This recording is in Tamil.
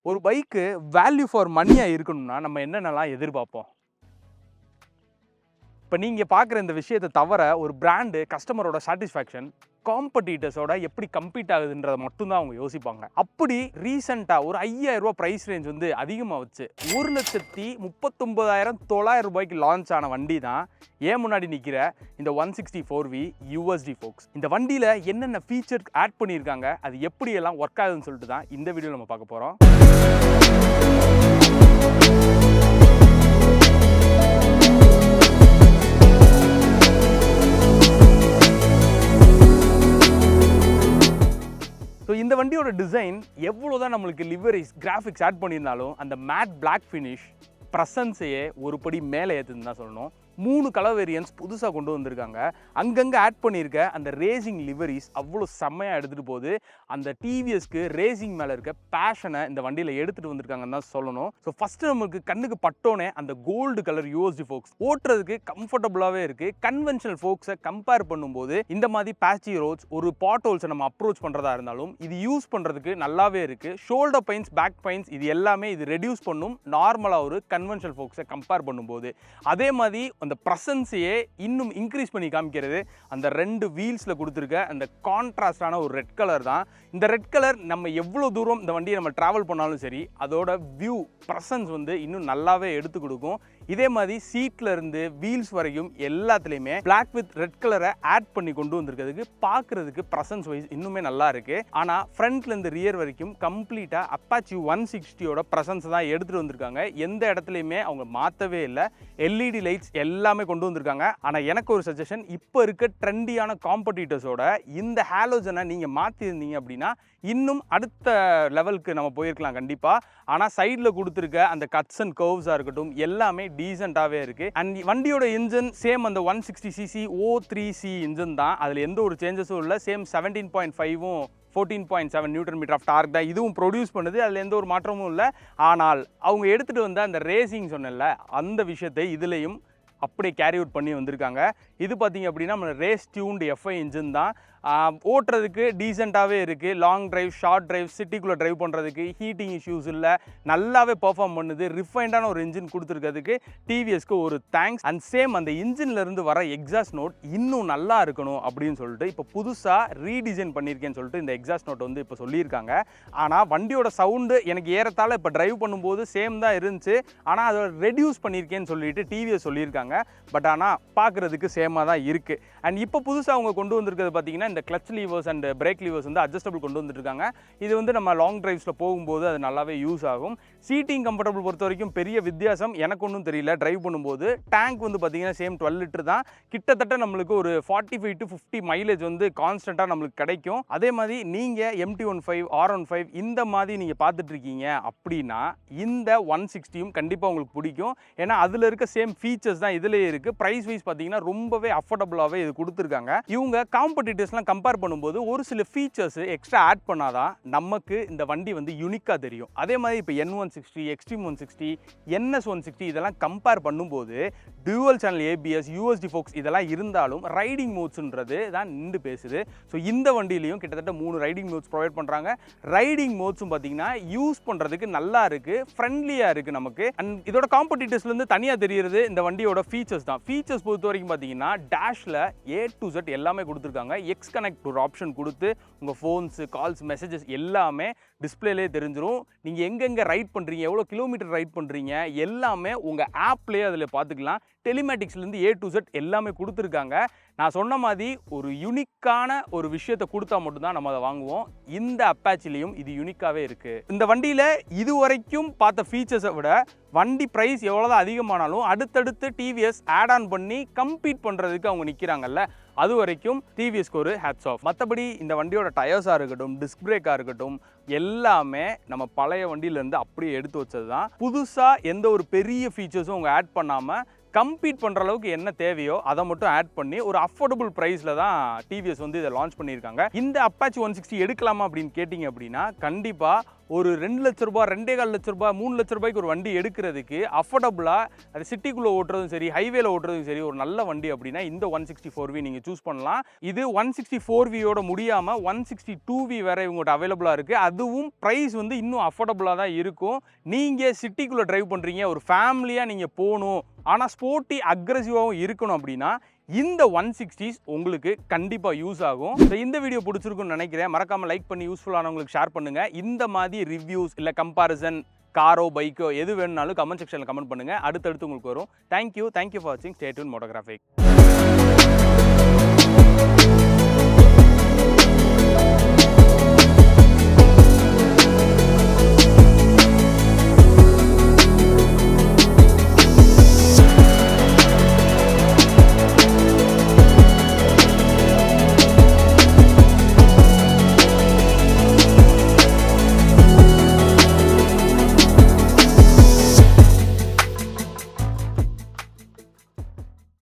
ஒரு பைக்கு வேல்யூ ஃபார் மணியாக இருக்கணும்னா நம்ம என்னென்னலாம் எதிர்பார்ப்போம்? இப்போ நீங்கள் பார்க்குற இந்த விஷயத்தை தவிர ஒரு பிராண்டு கஸ்டமரோட சாட்டிஸ்ஃபேக்ஷன் காம்படிட்டர்ஸோட எப்படி கம்பீட் ஆகுதுன்றதை மட்டும்தான் அவங்க யோசிப்பாங்க. அப்படி ரீசெண்டாக ஒரு 5000 ரூபா ப்ரைஸ் ரேஞ்ச் வந்து அதிகமாக வச்சு 1,39,900 லான்ச் ஆன வண்டி தான் ஏன் முன்னாடி நிற்கிற இந்த 164V USD ஃபோக்ஸ். இந்த வண்டியில் என்னென்ன ஃபீச்சர் ஆட் பண்ணியிருக்காங்க, அது எப்படியெல்லாம் ஒர்க் ஆகுதுன்னு சொல்லிட்டு தான் இந்த வீடியோ நம்ம பார்க்க போகிறோம். ஸோ இந்த வண்டியோட டிசைன் எவ்வளோதான் நம்மளுக்கு லிவரிஸ் கிராஃபிக்ஸ் ஆட் பண்ணியிருந்தாலும் அந்த மேட் பிளாக் ஃபினிஷ் ப்ரெசன்ஸையே ஒரு படி மேலே ஏற்றுன்னு தான் சொல்லணும். 3 கலர் வேரியன்ஸ் புதுசாக கொண்டு வந்திருக்காங்க. அங்கங்கே ஆட் பண்ணியிருக்க அந்த ரேசிங் லிவரிஸ் அவ்வளோ செம்மையாக எடுத்துகிட்டு போகுது. அந்த டிவிஎஸ்க்கு ரேசிங் மேலே இருக்க பேஷனை இந்த வண்டியில் எடுத்துகிட்டு வந்திருக்காங்கன்னு தான் சொல்லணும். ஸோ ஃபஸ்ட்டு நமக்கு கண்ணுக்கு பட்டோனே அந்த கோல்டு கலர் USD ஃபோக்ஸ் ஓட்டுறதுக்கு கம்ஃபர்டபுளாகவே இருக்குது. கன்வென்ஷனல் ஃபோக்ஸை கம்பேர் பண்ணும்போது இந்த மாதிரி பேட்சி ரோட்ஸ் ஒரு பாட் ஹோல்ஸை நம்ம அப்ரோச் பண்ணுறதா இருந்தாலும் இது யூஸ் பண்ணுறதுக்கு நல்லாவே இருக்குது. ஷோல்டர் பெயின்ஸ், பேக் பெயின்ஸ் இது எல்லாமே இது ரெடியூஸ் பண்ணும் நார்மலாக ஒரு கன்வென்ஷனல் ஃபோக்ஸை கம்பேர் பண்ணும்போது. அதே மாதிரி அந்த ப்ரெசன்ஸையே இன்னும் இன்க்ரீஸ் பண்ணி காமிக்கிறது அந்த 2 வீல்ஸில் கொடுத்துருக்க அந்த கான்ட்ராஸ்டான ஒரு ரெட் கலர் தான். இந்த ரெட் கலர் நம்ம எவ்வளோ தூரம் இந்த வண்டியை நம்ம ட்ராவல் பண்ணாலும் சரி அதோட வியூ ப்ரெசன்ஸ் வந்து இன்னும் நல்லாவே எடுத்து கொடுக்கும். இதே மாதிரி சீட்ல இருந்து வீல்ஸ் வரைக்கும் எல்லாத்துலேயுமே பிளாக் வித் ரெட் கலரை ஆட் பண்ணி கொண்டு வந்திருக்கிறதுக்கு பார்க்கறதுக்கு ப்ரெசன்ஸ் வைஸ் இன்னுமே நல்லா இருக்கு. ஆனால் ஃப்ரண்ட்ல இருந்து ரியர் வரைக்கும் கம்ப்ளீட்டா அப்பாச்சி 160யோட ப்ரெசன்ஸ் தான் எடுத்துட்டு வந்திருக்காங்க. எந்த இடத்துலையுமே அவங்க மாற்றவே இல்லை. LED லைட்ஸ் எல்லாமே கொண்டு வந்திருக்காங்க. ஆனால் எனக்கு ஒரு சஜஷன், இப்போ இருக்க ட்ரெண்டியான காம்படிட்டர்ஸோட இந்த ஹாலோஜனை நீங்கள் மாற்றிருந்தீங்க அப்படின்னா இன்னும் அடுத்த லெவலுக்கு நம்ம போயிருக்கலாம் கண்டிப்பாக. ஆனால் சைடில் கொடுத்துருக்க அந்த கட்ஸ் அண்ட் கர்வ்ஸாக இருக்கட்டும் எல்லாமே டீசெண்டாகவே இருக்குது. அண்ட் வண்டியோட இன்ஜின் சேம் அந்த 160cc O3C இன்ஜின் தான். அதில் எந்த ஒரு சேஞ்சஸும் இல்லை. சேம் 17.5ம் 14.7 நியூட்டன் மீட்டர் ஆஃப் டார்க் தான் இதுவும் ப்ரொடியூஸ் பண்ணுது. அதில் எந்த ஒரு மாற்றமும் இல்லை. ஆனால் அவங்க எடுத்துகிட்டு வந்த அந்த ரேசிங் சொன்னல அந்த விஷயத்தை இதுலேயும் அப்படியே கேரி அவுட் பண்ணி வந்திருக்காங்க. இது பார்த்திங்க அப்படின்னா நம்ம ரேஸ் டியூன்டு FI இன்ஜின் தான். ஓட்டுறதுக்கு டீசெண்டாகவே இருக்குது. லாங் டிரைவ், ஷார்ட் டிரைவ், சிட்டிக்குள்ளே டிரைவ் பண்ணுறதுக்கு ஹீட்டிங் இஷ்யூஸ் இல்லை, நல்லாவே பெர்ஃபார்ம் பண்ணுது. ரிஃபைண்டான ஒரு இன்ஜின் கொடுத்துருக்கிறதுக்கு டிவிஎஸ்க்கு ஒரு தேங்க்ஸ். அண்ட் சேம் அந்த இன்ஜின்லேருந்து வர எக்ஸாஸ்ட் நோட் இன்னும் நல்லா இருக்கணும் அப்படின்னு சொல்லிட்டு இப்போ புதுசாக ரீடிசைன் பண்ணியிருக்கேன்னு சொல்லிட்டு இந்த எக்ஸாஸ்ட் நோட் வந்து இப்போ சொல்லியிருக்காங்க. ஆனால் வண்டியோட சவுண்டு எனக்கு ஏறத்தாழ இப்போ டிரைவ் பண்ணும்போது சேம் தான் இருந்துச்சு. ஆனால் அதை ரெடியூஸ் பண்ணியிருக்கேன்னு சொல்லிட்டு டிவிஎஸ் சொல்லியிருக்காங்க. பட் ஆனால் பார்க்குறதுக்கு சேமாக தான் இருக்குது. அண்ட் இப்போ புதுசாக அவங்க கொண்டு வந்திருக்கிறது பார்த்தீங்கன்னா இந்த clutch levers and break levers வந்து அட்ஜஸ்டபிள் கொண்டு வந்துருக்காங்க. இது வந்து நம்ம லாங் டிரைவ்ஸில் போகும்போது அது நல்லாவே யூஸ் ஆகும். சீட்டிங் கம்ஃபர்டபுள் பொறுத்த வரைக்கும் பெரிய வித்தியாசம் எனக்கு ஒன்றும் தெரியல. டிரைவ் பண்ணும்போது டேங்க் வந்து பார்த்தீங்கன்னா சேம் 12 லிட்டர் தான். கிட்டத்தட்ட நம்மளுக்கு ஒரு 45 to 50 மைலேஜ் வந்து கான்ஸ்டண்ட்டாக நம்மளுக்கு கிடைக்கும். அதே மாதிரி நீங்கள் MT-15 R15 இந்த மாதிரி நீங்கள் பார்த்துட்டு இருக்கீங்க அப்படின்னா இந்த 160யும் கண்டிப்பாக உங்களுக்கு பிடிக்கும். ஏன்னா அதில் இருக்க சேம் ஃபீச்சர்ஸ் தான் இதுலேயே இருக்குது. ப்ரைஸ் வைஸ் பார்த்தீங்கன்னா ரொம்பவே அஃபோர்டபுளாகவே இது கொடுத்துருக்காங்க. இவங்க காம்படிட்டர்ஸ்லாம் கம்பேர் பண்ணும்போது ஒரு சில ஃபீச்சர்ஸ் எக்ஸ்ட்ரா ஆட் பண்ணாதான் நமக்கு இந்த வண்டி வந்து யூனிக்காக தெரியும். அதே மாதிரி இப்போ N160, Extreme 160, NS 160 இதெல்லாம் கம்பேர் பண்ணும்போது டியூவல் சேனல் ABS, USD ஃபோக்ஸ் இதெல்லாம் இருந்தாலும் ரைடிங் மோட்ஸ்ன்றது தான் நின்று பேசுது. ஸோ இந்த வண்டியிலையும் கிட்டத்தட்ட 3 ரைடிங் மோட்ஸ் ப்ரொவைட் பண்ணுறாங்க. ரைடிங் மோட்ஸும் பார்த்தீங்கன்னா யூஸ் பண்ணுறதுக்கு நல்லா இருக்குது, ஃப்ரெண்ட்லியாக இருக்குது நமக்கு. அண்ட் இதோட காம்படிட்டர்ஸ்லேருந்து தனியாக தெரிகிறது இந்த வண்டியோட ஃபீச்சர்ஸ் தான். ஃபீச்சர்ஸ் பொறுத்த வரைக்கும் பார்த்தீங்கன்னா டேஷில் A to Z எல்லாமே கொடுத்துருக்காங்க. எக்ஸ் கனெக்ட் ஒரு ஆப்ஷன் கொடுத்து உங்கள் ஃபோன்ஸு, கால்ஸ், மெசேஜஸ் எல்லாமே டிஸ்பிளேலே தெரிஞ்சிடும். நீங்கள் எங்கெங்கே ரைட் பண்ணுறீங்க, எவ்வளோ கிலோமீட்டர் ரைட் பண்ணுறீங்க எல்லாமே உங்கள் ஆப்லேயே அதில் பார்த்துக்கலாம். டெலிமேட்டிக்ஸ்லேருந்து A to Z எல்லாமே கொடுத்துருக்காங்க. நான் சொன்ன மாதிரி ஒரு யூனிக்கான ஒரு விஷயத்தை கொடுத்தா மட்டும்தான் நம்ம அதை வாங்குவோம். இந்த அப்பாச்சிலையும் இது யூனிக்காகவே இருக்குது. இந்த வண்டியில் இது வரைக்கும் பார்த்த ஃபீச்சர்ஸை விட வண்டி ப்ரைஸ் எவ்வளோதான் அதிகமானாலும் அடுத்தடுத்து டிவிஎஸ் ஆட் ஆன் பண்ணி கம்பீட் பண்ணுறதுக்கு அவங்க நிற்கிறாங்கல்ல, அது வரைக்கும் டிவிஎஸ்க்கு ஒரு ஹேட்ஸ் ஆஃப். மற்றபடி இந்த வண்டியோட டயர்ஸாக இருக்கட்டும், டிஸ்க் பிரேக்காக இருக்கட்டும் எல்லாமே நம்ம பழைய வண்டியிலேருந்து அப்படியே எடுத்து வச்சது தான். புதுசாக எந்த ஒரு பெரிய ஃபீச்சர்ஸும் அவங்க ஆட் பண்ணாமல் கம்பீட் பண்ணுற அளவுக்கு என்ன தேவையோ அதை மட்டும் ஆட் பண்ணி ஒரு அஃபோர்டபுள் ப்ரைஸில் தான் டிவிஎஸ் வந்து இதை லான்ச் பண்ணியிருக்காங்க. இந்த அப்பாச்சி 160 எடுக்கலாமா அப்படின்னு கேட்டிங்க அப்படின்னா கண்டிப்பாக ஒரு 2 லட்ச ரூபாய் 2.25 லட்ச ரூபாய் 3 லட்ச ரூபாய்க்கு ஒரு வண்டி எடுக்கிறதுக்கு அஃபோர்டபுளாக அது சிட்டிக்குள்ளே ஓட்டுறதும் சரி ஹைவேல ஓட்டுறதும் சரி ஒரு நல்ல வண்டி அப்படின்னா இந்த 164V நீங்கள் சூஸ் பண்ணலாம். இது 164Vயோட முடியாமல் 162V வேற இவங்கள்ட்ட அவைலபிளாக இருக்குது. அதுவும் ப்ரைஸ் வந்து இன்னும் அஃபோர்டபுளாக தான் இருக்கும். நீங்கள் சிட்டிக்குள்ளே டிரைவ் பண்ணுறீங்க, ஒரு ஃபேமிலியாக நீங்கள் போகணும், ஆனால் ஸ்போர்ட்டி அக்ரெசிவாகவும் இருக்கணும் அப்படின்னா இந்த 160s உங்களுக்கு கண்டிப்பாக யூஸ் ஆகும். ஸோ இந்த வீடியோ பிடிச்சிருக்குன்னு நினைக்கிறேன். மறக்காமல் லைக் பண்ணி யூஸ்ஃபுல்லானவங்களுக்கு ஷேர் பண்ணுங்கள். இந்த மாதிரி ரிவ்யூஸ் இல்லை கம்பாரிசன் காரோ பைக்கோ எது வேணும்னாலும் கமெண்ட் செக்ஷனில் கமெண்ட் பண்ணுங்கள். அடுத்தடுத்து உங்களுக்கு வரும். தேங்க்யூ ஃபார் வாட்சிங். Stay tune மோட்டோகிராஃபிக்.